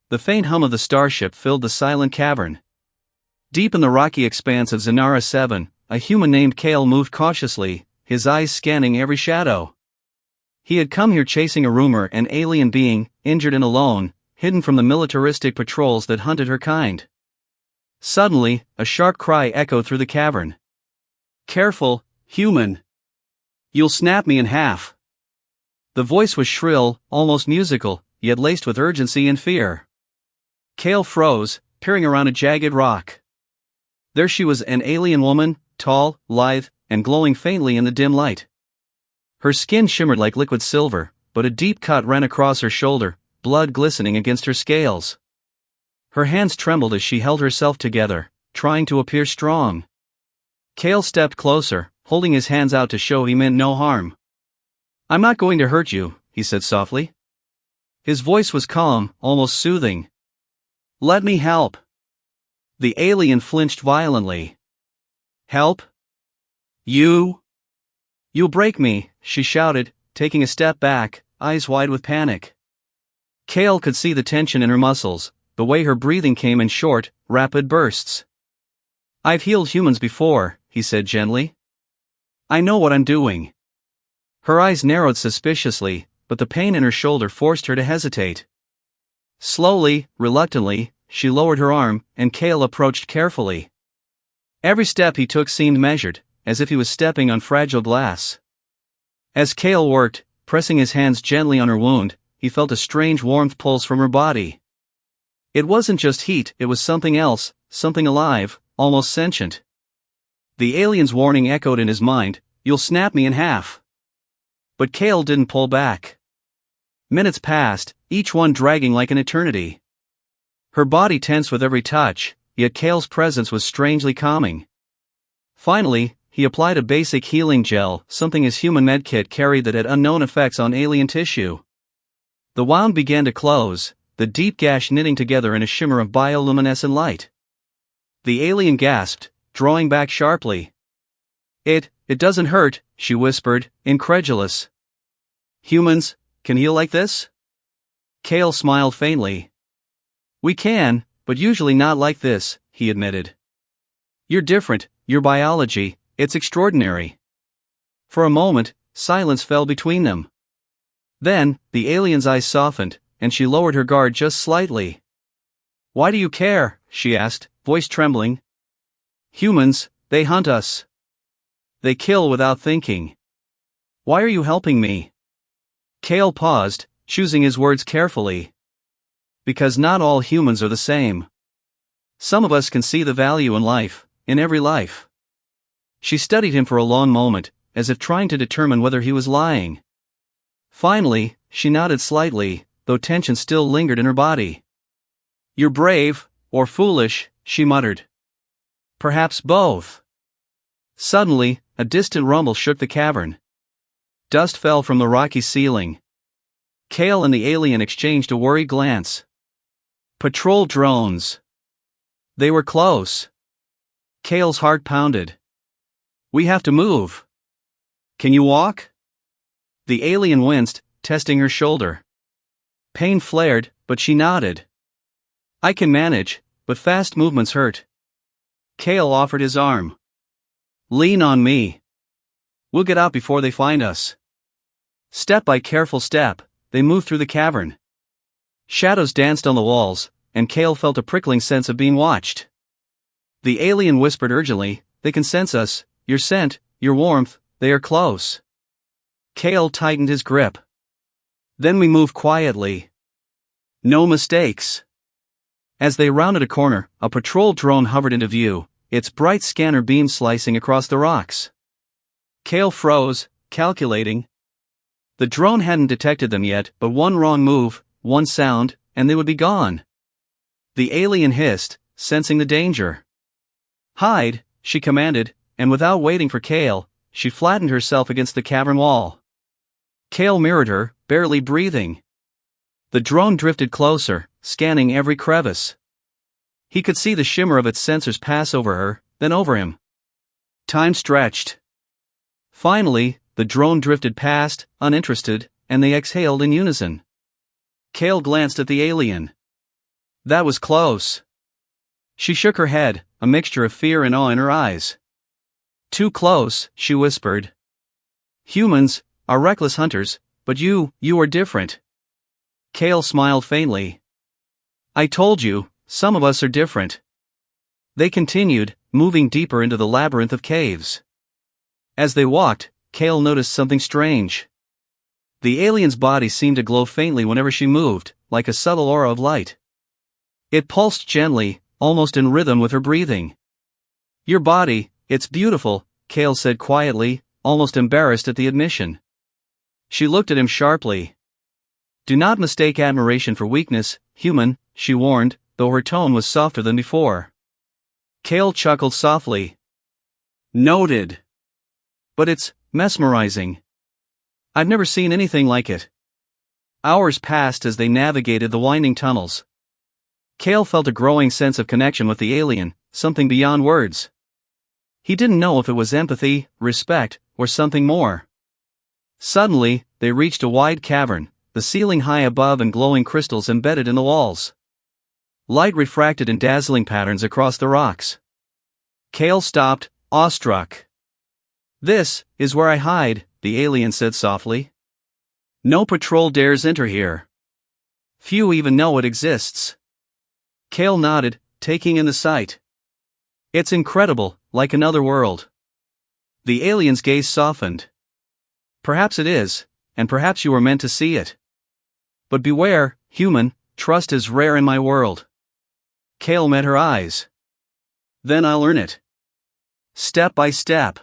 The faint hum of the starship filled the silent cavern. Deep in the rocky expanse of Zanara 7, a human named Kale moved cautiously, his eyes scanning every shadow. He had come here chasing a rumor, an alien being, injured and alone, hidden from the militaristic patrols that hunted her kind. Suddenly, a sharp cry echoed through the cavern. "Careful, human! You'll snap me in half!" The voice was shrill, almost musical, yet laced with urgency and fear. Kale froze, peering around a jagged rock. There she was, an alien woman, tall, lithe, and glowing faintly in the dim light. Her skin shimmered like liquid silver, but a deep cut ran across her shoulder, blood glistening against her scales. Her hands trembled as she held herself together, trying to appear strong. Kale stepped closer, holding his hands out to show he meant no harm. "I'm not going to hurt you," he said softly. His voice was calm, almost soothing. "Let me help." The alien flinched violently. "Help? You? You'll break me," she shouted, taking a step back, eyes wide with panic. Kale could see the tension in her muscles, the way her breathing came in short, rapid bursts. "I've healed humans before," he said gently. "I know what I'm doing." Her eyes narrowed suspiciously, but the pain in her shoulder forced her to hesitate. Slowly, reluctantly, she lowered her arm, and Kale approached carefully. Every step he took seemed measured, as if he was stepping on fragile glass. As Kale worked, pressing his hands gently on her wound, he felt a strange warmth pulse from her body. It wasn't just heat, it was something else, something alive, almost sentient. The alien's warning echoed in his mind, "You'll snap me in half." But Kale didn't pull back. Minutes passed, each one dragging like an eternity. Her body tensed with every touch, yet Kale's presence was strangely calming. Finally, he applied a basic healing gel, something his human medkit carried that had unknown effects on alien tissue. The wound began to close, the deep gash knitting together in a shimmer of bioluminescent light. The alien gasped, drawing back sharply. It doesn't hurt," she whispered, incredulous. "Humans can heal like this?" Kale smiled faintly. "We can, but usually not like this," he admitted. "You're different, your biology, it's extraordinary." For a moment, silence fell between them. Then, the alien's eyes softened, and she lowered her guard just slightly. "Why do you care?" she asked, voice trembling. "Humans, they hunt us. They kill without thinking. Why are you helping me?" Kale paused, choosing his words carefully. "Because not all humans are the same. Some of us can see the value in life, in every life." She studied him for a long moment, as if trying to determine whether he was lying. Finally, she nodded slightly, though tension still lingered in her body. "You're brave, or foolish," she muttered. "Perhaps both." Suddenly, a distant rumble shook the cavern. Dust fell from the rocky ceiling. Kale and the alien exchanged a worried glance. Patrol drones. They were close. Kale's heart pounded. "We have to move." "Can you walk?" The alien winced, testing her shoulder. Pain flared, but she nodded. "I can manage, but fast movements hurt." Kale offered his arm. "Lean on me. We'll get out before they find us." Step by careful step, they moved through the cavern. Shadows danced on the walls, and Kale felt a prickling sense of being watched. The alien whispered urgently, "They can sense us, your scent, your warmth, they are close." Kale tightened his grip. "Then we move quietly. No mistakes." As they rounded a corner, a patrol drone hovered into view, its bright scanner beam slicing across the rocks. Kale froze, calculating. The drone hadn't detected them yet, but one wrong move, one sound, and they would be gone. The alien hissed, sensing the danger. "Hide," she commanded, and without waiting for Kale, she flattened herself against the cavern wall. Kale mirrored her, barely breathing. The drone drifted closer, scanning every crevice. He could see the shimmer of its sensors pass over her, then over him. Time stretched. Finally, the drone drifted past, uninterested, and they exhaled in unison. Kale glanced at the alien. That was close. She shook her head, a mixture of fear and awe in her eyes. Too close, she whispered. Humans are reckless hunters, but you are different. Kale smiled faintly. I told you, some of us are different. They continued, moving deeper into the labyrinth of caves. As they walked, Kale noticed something strange. The alien's body seemed to glow faintly whenever she moved, like a subtle aura of light. It pulsed gently, almost in rhythm with her breathing. Your body, it's beautiful, Kale said quietly, almost embarrassed at the admission. She looked at him sharply. Do not mistake admiration for weakness, human, she warned, though her tone was softer than before. Kale chuckled softly. Noted. But it's mesmerizing. I've never seen anything like it. Hours passed as they navigated the winding tunnels. Kale felt a growing sense of connection with the alien, something beyond words. He didn't know if it was empathy, respect, or something more. Suddenly, they reached a wide cavern, the ceiling high above and glowing crystals embedded in the walls. Light refracted in dazzling patterns across the rocks. Kale stopped, awestruck. This is where I hide, the alien said softly. No patrol dares enter here. Few even know it exists. Kale nodded, taking in the sight. It's incredible, like another world. The alien's gaze softened. Perhaps it is, and perhaps you were meant to see it. But beware, human, trust is rare in my world. Kale met her eyes. Then I'll earn it. Step by step.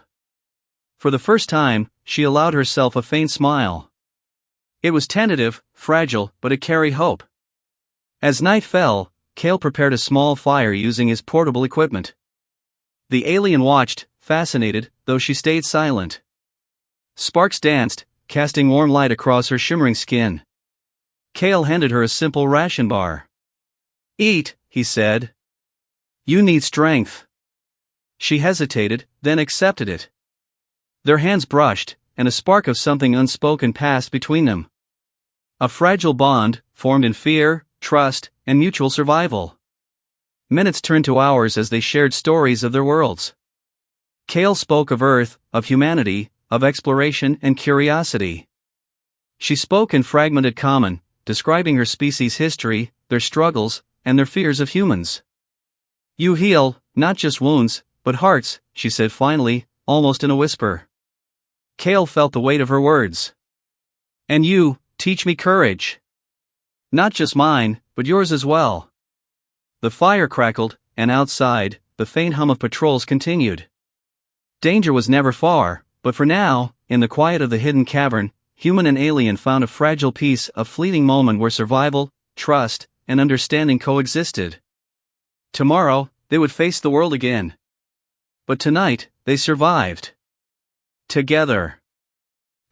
For the first time, she allowed herself a faint smile. It was tentative, fragile, but it carried hope. As night fell, Kale prepared a small fire using his portable equipment. The alien watched, fascinated, though she stayed silent. Sparks danced, casting warm light across her shimmering skin. Kale handed her a simple ration bar. Eat, he said. You need strength. She hesitated, then accepted it. Their hands brushed, and a spark of something unspoken passed between them. A fragile bond, formed in fear, trust, and mutual survival. Minutes turned to hours as they shared stories of their worlds. Kale spoke of Earth, of humanity, of exploration and curiosity. She spoke in fragmented common, describing her species' history, their struggles, and their fears of humans. You heal, not just wounds, but hearts, she said finally, almost in a whisper. Kale felt the weight of her words. And you, teach me courage. Not just mine, but yours as well. The fire crackled, and outside, the faint hum of patrols continued. Danger was never far, but for now, in the quiet of the hidden cavern, human and alien found a fragile piece, a fleeting moment where survival, trust, and understanding coexisted. Tomorrow, they would face the world again. But tonight, they survived. Together.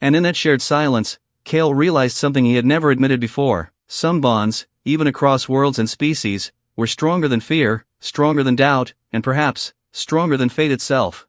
And in that shared silence, Kale realized something he had never admitted before. Some bonds, even across worlds and species, were stronger than fear, stronger than doubt, and perhaps, stronger than fate itself.